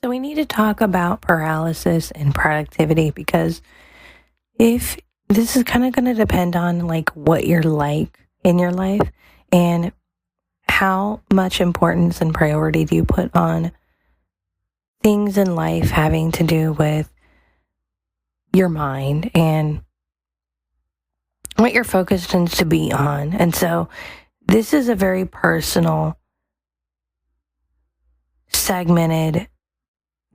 So we need to talk about paralysis and productivity because if this is kind of going to depend on like what you're like in your life and how much importance and priority do you put on things in life having to do with your mind and what your focus tends to be on. And so this is a very personal, segmented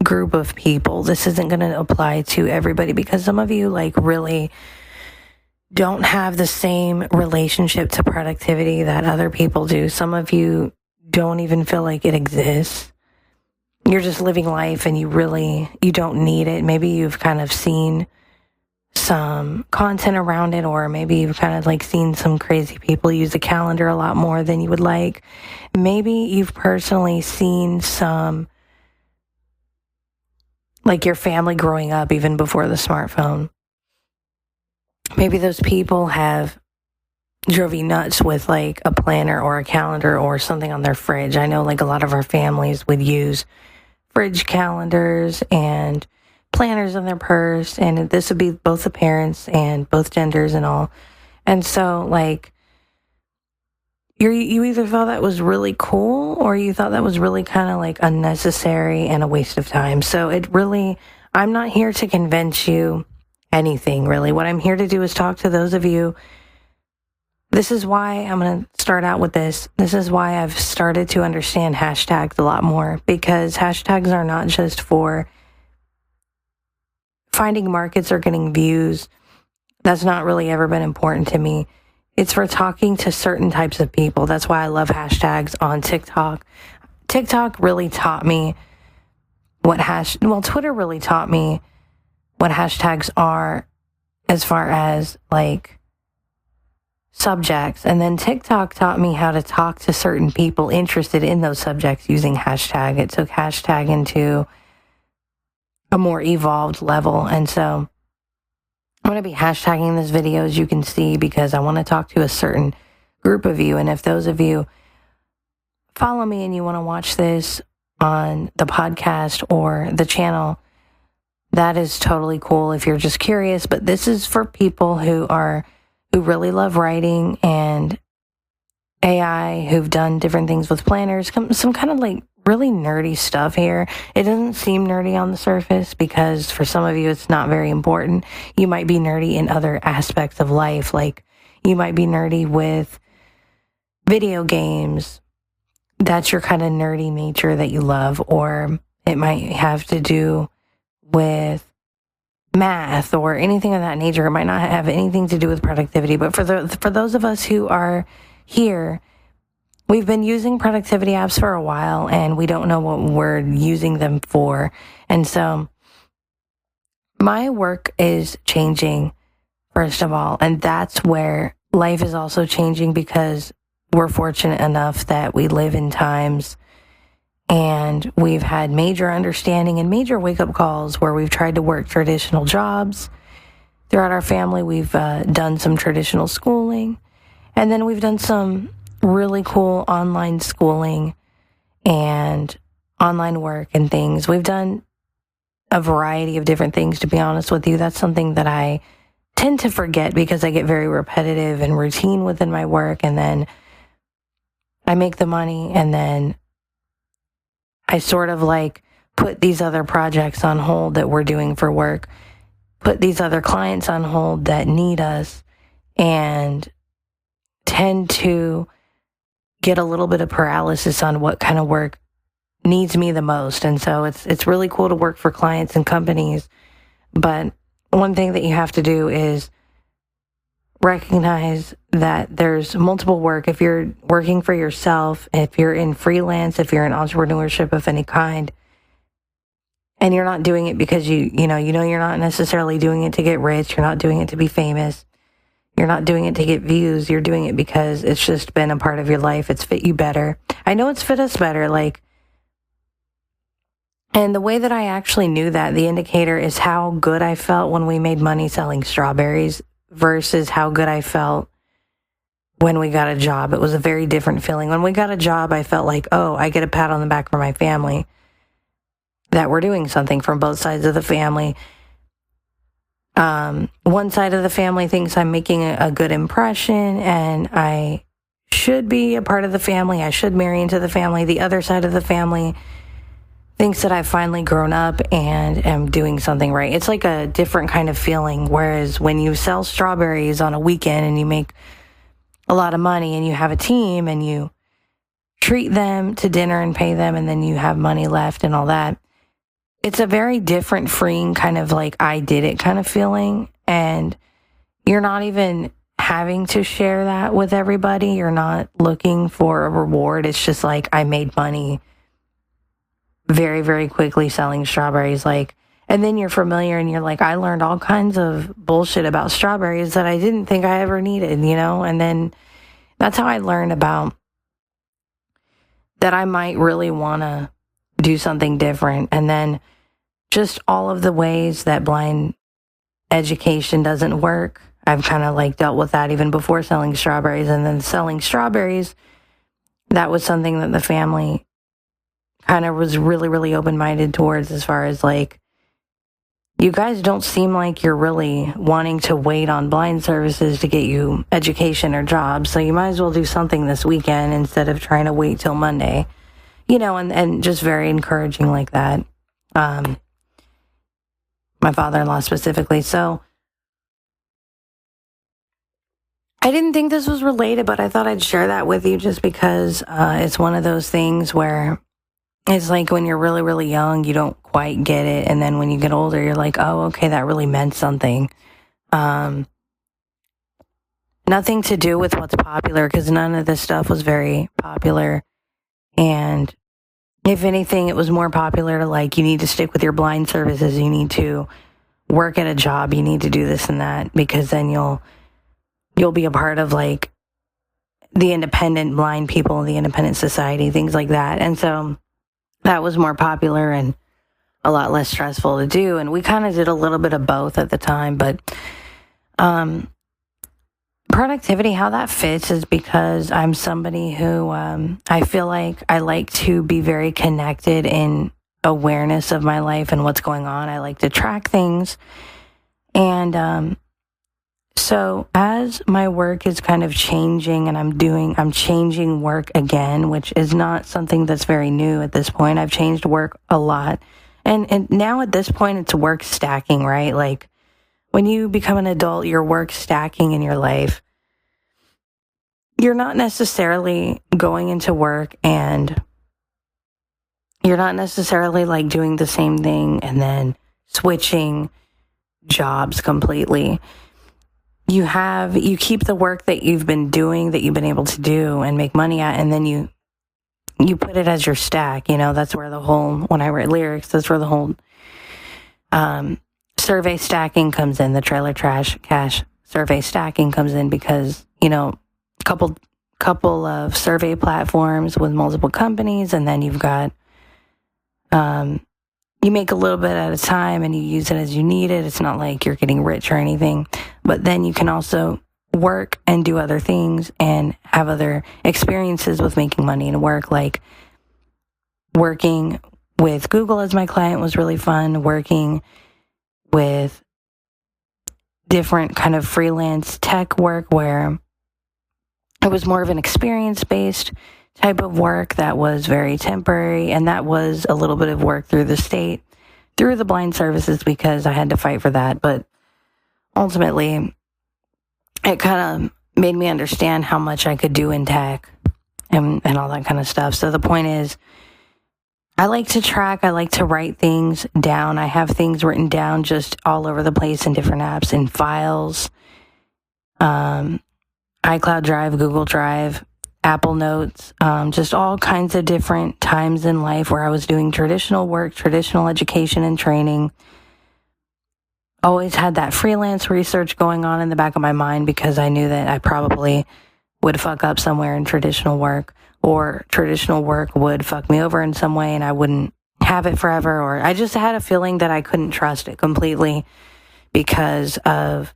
group of people. This isn't going to apply to everybody because some of you like really don't have the same relationship to productivity that other people do. Some of you don't even feel like it exists. You're just living life and you don't need it. Maybe you've kind of seen some content around it, or maybe you've kind of like seen some crazy people use a calendar a lot more than you would like. Maybe you've personally seen some, like your family growing up even before the smartphone. Maybe those people have drove you nuts with like a planner or a calendar or something on their fridge. I know like a lot of our families would use fridge calendars and planners in their purse, and this would be both the parents and both genders and all. And so like you either thought that was really cool or you thought that was really kind of like unnecessary and a waste of time. So I'm not here to convince you anything really. What I'm here to do is talk to those of you. This is why I'm going to start out with this. This is why I've started to understand hashtags a lot more, because hashtags are not just for finding markets or getting views. That's not really ever been important to me. It's for talking to certain types of people. That's why I love hashtags on TikTok. TikTok really taught me Twitter really taught me what hashtags are as far as like subjects. And then TikTok taught me how to talk to certain people interested in those subjects using hashtag. It took hashtag into a more evolved level. And so I'm going to be hashtagging this video, as you can see, because I want to talk to a certain group of you. And if those of you follow me and you want to watch this on the podcast or the channel, that is totally cool if you're just curious. But this is for people who really love writing and AI, who've done different things with planners, some kind of like really nerdy stuff here. It doesn't seem nerdy on the surface because for some of you it's not very important. You might be nerdy in other aspects of life, like you might be nerdy with video games. That's your kind of nerdy nature that you love, or it might have to do with math or anything of that nature. It might not have anything to do with productivity, but for those of us who are here, we've been using productivity apps for a while and we don't know what we're using them for. And so my work is changing, first of all, and that's where life is also changing, because we're fortunate enough that we live in times and we've had major understanding and major wake-up calls where we've tried to work traditional jobs. Throughout our family, we've done some traditional schooling, and then we've done some really cool online schooling and online work and things. We've done a variety of different things, to be honest with you. That's something that I tend to forget because I get very repetitive and routine within my work, and then I make the money, and then I sort of like put these other projects on hold that we're doing for work, put these other clients on hold that need us, and tend to get a little bit of paralysis on what kind of work needs me the most. And so it's really cool to work for clients and companies. But one thing that you have to do is recognize that there's multiple work. If you're working for yourself, if you're in freelance, if you're in entrepreneurship of any kind, and you're not doing it because you know you're not necessarily doing it to get rich, you're not doing it to be famous, you're not doing it to get views, you're doing it because it's just been a part of your life. It's fit you better. I know it's fit us better, and the way that I actually knew that, the indicator is how good I felt when we made money selling strawberries versus how good I felt when we got a job. It was a very different feeling. When we got a job, I felt like, oh, I get a pat on the back from my family. that we're doing something from both sides of the family. One side of the family thinks I'm making a good impression and I should be a part of the family. I should marry into the family. The other side of the family thinks that I've finally grown up and am doing something right. It's like a different kind of feeling. Whereas when you sell strawberries on a weekend and you make a lot of money and you have a team and you treat them to dinner and pay them and then you have money left and all that, it's a very different, freeing kind of like I did it kind of feeling. And you're not even having to share that with everybody. You're not looking for a reward. It's just like I made money very, very quickly selling strawberries. Like, and then you're familiar and you're like, I learned all kinds of bullshit about strawberries that I didn't think I ever needed, you know? And then that's how I learned about that I might really want to do something different. And then just all of the ways that blind education doesn't work. I've kind of like dealt with that even before selling strawberries. And then selling strawberries, that was something that the family kind of was really, really open-minded towards, as far as like, you guys don't seem like you're really wanting to wait on blind services to get you education or jobs. So you might as well do something this weekend instead of trying to wait till Monday, you know, and just very encouraging like that. My father-in-law specifically. So I didn't think this was related, but I thought I'd share that with you just because it's one of those things where it's like when you're really, really young, you don't quite get it. And then when you get older, you're like, oh, okay, that really meant something. Nothing to do with what's popular, because none of this stuff was very popular. And if anything, it was more popular to like, you need to stick with your blind services. You need to work at a job. You need to do this and that, because then you'll be a part of like the independent blind people, the independent society, things like that. And so that was more popular and a lot less stressful to do. And we kind of did a little bit of both at the time. But productivity, how that fits is because I'm somebody who I feel like I like to be very connected in awareness of my life and what's going on. I like to track things. And so as my work is kind of changing and I'm changing work again, which is not something that's very new at this point. I've changed work a lot. And now at this point, it's work stacking, right? Like when you become an adult, you're work stacking in your life. You're not necessarily going into work and you're not necessarily like doing the same thing and then switching jobs completely. You keep the work that you've been doing, that you've been able to do and make money at, and then you put it as your stack. You know, that's where the whole, when I write lyrics, that's where the whole survey stacking comes in, the trailer trash cash survey stacking comes in, because, you know, couple of survey platforms with multiple companies, and then you've got you make a little bit at a time and you use it as you need it. It's not like you're getting rich or anything, but then you can also work and do other things and have other experiences with making money and work. Like working with Google as my client was really fun. Working with different kind of freelance tech work where it was more of an experience-based type of work that was very temporary, and that was a little bit of work through the state, through the blind services, because I had to fight for that. But ultimately, it kind of made me understand how much I could do in tech and all that kind of stuff. So the point is, I like to track, I like to write things down. I have things written down just all over the place in different apps, in files, iCloud Drive, Google Drive, Apple Notes, just all kinds of different times in life where I was doing traditional work, traditional education and training. Always had that freelance research going on in the back of my mind, because I knew that I probably would fuck up somewhere in traditional work, or traditional work would fuck me over in some way and I wouldn't have it forever. Or I just had a feeling that I couldn't trust it completely, because of,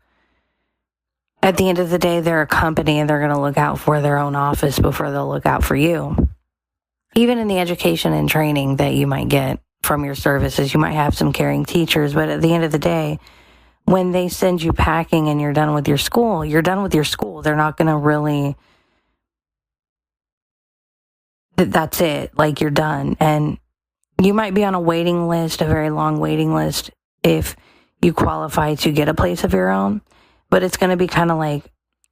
at the end of the day, they're a company and they're going to look out for their own office before they'll look out for you. Even in the education and training that you might get from your services. You might have some caring teachers, but at the end of the day, when they send you packing and you're done with your school, you're done with your school. They're not going to really, that's it. Like, you're done. And you might be on a waiting list, a very long waiting list, if you qualify to get a place of your own. But it's going to be kind of like,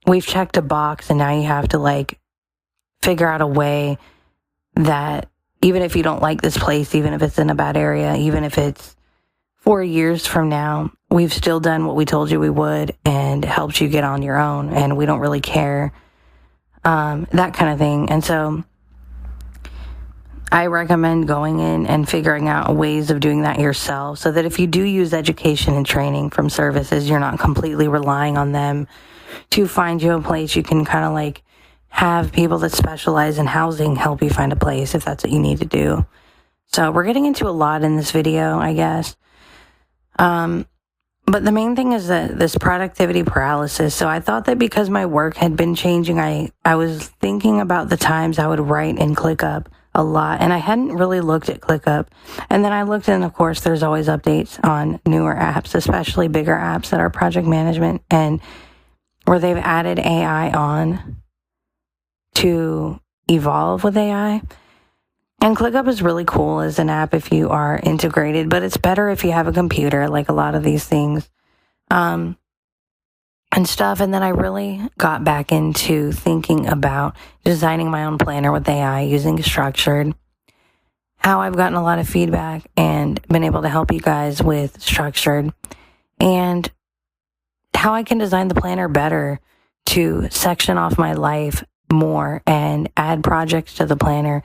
we've checked a box and now you have to like figure out a way that even if you don't like this place, even if it's in a bad area, even if it's 4 years from now, we've still done what we told you we would and helped you get on your own, and we don't really care, that kind of thing. And so I recommend going in and figuring out ways of doing that yourself, so that if you do use education and training from services, you're not completely relying on them to find you a place. You can kind of like have people that specialize in housing help you find a place if that's what you need to do. So we're getting into a lot in this video, I guess. But the main thing is that this productivity paralysis. So I thought that because my work had been changing, I was thinking about the times I would write in ClickUp a lot, and I hadn't really looked at ClickUp. And then I looked, and of course there's always updates on newer apps, especially bigger apps that are project management and where they've added AI on to evolve with AI. And ClickUp is really cool as an app if you are integrated, but it's better if you have a computer, like a lot of these things, and stuff. And then I really got back into thinking about designing my own planner with AI using Structured, how I've gotten a lot of feedback and been able to help you guys with Structured, and how I can design the planner better to section off my life more and add projects to the planner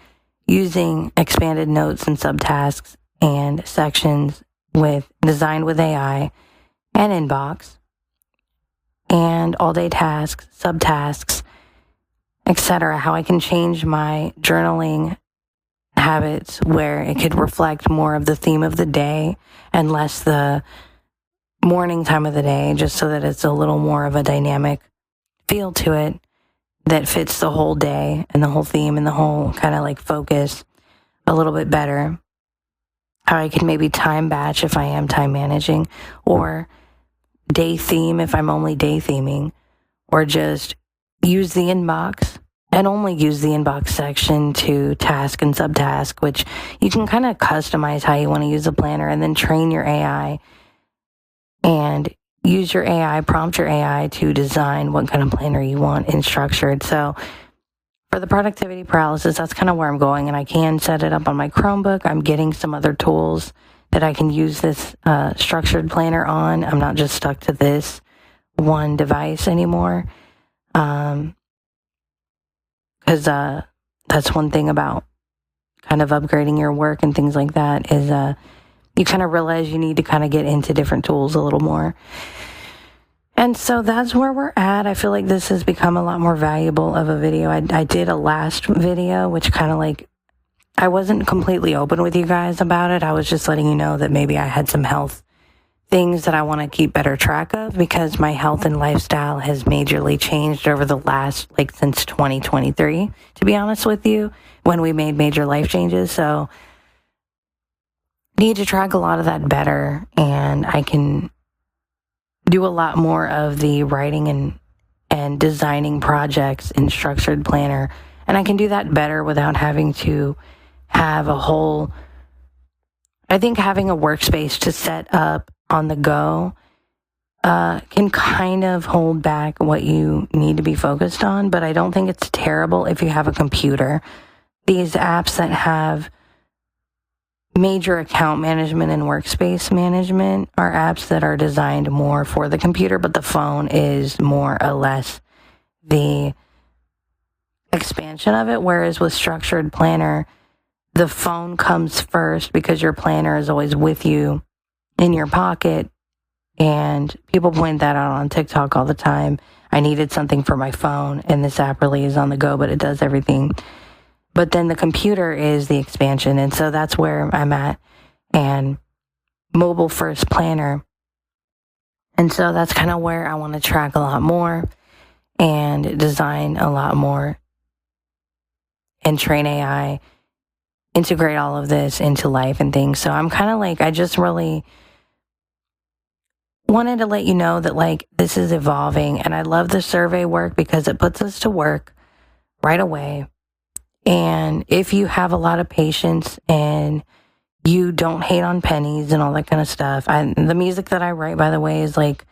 using expanded notes and subtasks and sections designed with AI and inbox and all-day tasks, subtasks, etc. How I can change my journaling habits where it could reflect more of the theme of the day and less the morning time of the day, just so that it's a little more of a dynamic feel to it that fits the whole day and the whole theme and the whole kind of like focus a little bit better. How I can maybe time batch if I am time managing, or day theme if I'm only day theming, or just use the inbox and only use the inbox section to task and subtask, which you can kind of customize how you want to use a planner, and then train your AI and use your AI, prompt your AI to design what kind of planner you want in Structured. So for the productivity paralysis, that's kind of where I'm going, and I can set it up on my Chromebook. I'm getting some other tools that I can use this Structured planner on. I'm not just stuck to this one device anymore. Because that's one thing about kind of upgrading your work and things like that is you kind of realize you need to kind of get into different tools a little more. And so that's where we're at. I feel like this has become a lot more valuable of a video. I did a last video, which kind of like, I wasn't completely open with you guys about it. I was just letting you know that maybe I had some health things that I want to keep better track of, because my health and lifestyle has majorly changed over the last, like, since 2023, to be honest with you, when we made major life changes. So need to track a lot of that better, and I can do a lot more of the writing and designing projects in Structured planner, and I can do that better without having to have a whole, I think having a workspace to set up on the go can kind of hold back what you need to be focused on, but I don't think it's terrible if you have a computer. These apps that have major account management and workspace management are apps that are designed more for the computer, but the phone is more or less the expansion of it. Whereas with Structured planner, the phone comes first because your planner is always with you in your pocket. And people point that out on TikTok all the time. I needed something for my phone, and this app really is on the go, but it does everything. But then the computer is the expansion, and so that's where I'm at. And mobile first planner. And so that's kind of where I want to track a lot more and design a lot more and train AI integrate all of this into life and things. So I'm kind of like, I just really wanted to let you know that like this is evolving, and I love the survey work because it puts us to work right away. And if you have a lot of patience and you don't hate on pennies and all that kind of stuff, the music that I write, by the way, is like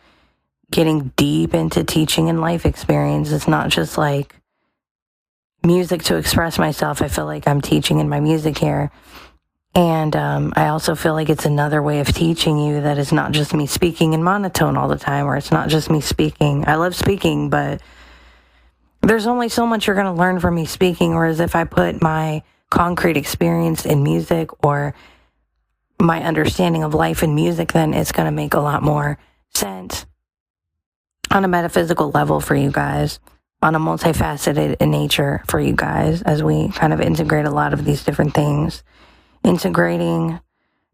getting deep into teaching and life experience. It's not just like music to express myself. I feel like I'm teaching in my music here. And I also feel like it's another way of teaching you that is not just me speaking in monotone all the time, or it's not just me speaking. I love speaking, but there's only so much you're going to learn from me speaking, whereas if I put my concrete experience in music or my understanding of life in music, then it's going to make a lot more sense on a metaphysical level for you guys, on a multifaceted nature for you guys, as we kind of integrate a lot of these different things. Integrating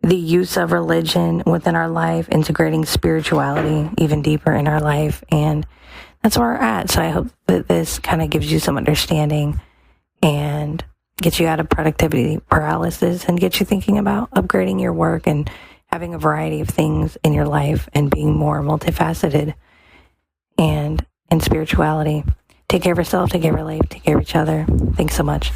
the use of religion within our life, integrating spirituality even deeper in our life. And that's where we're at. So I hope that this kind of gives you some understanding and gets you out of productivity paralysis and gets you thinking about upgrading your work and having a variety of things in your life and being more multifaceted and in spirituality. Take care of yourself, take care of your life, take care of each other. Thanks so much.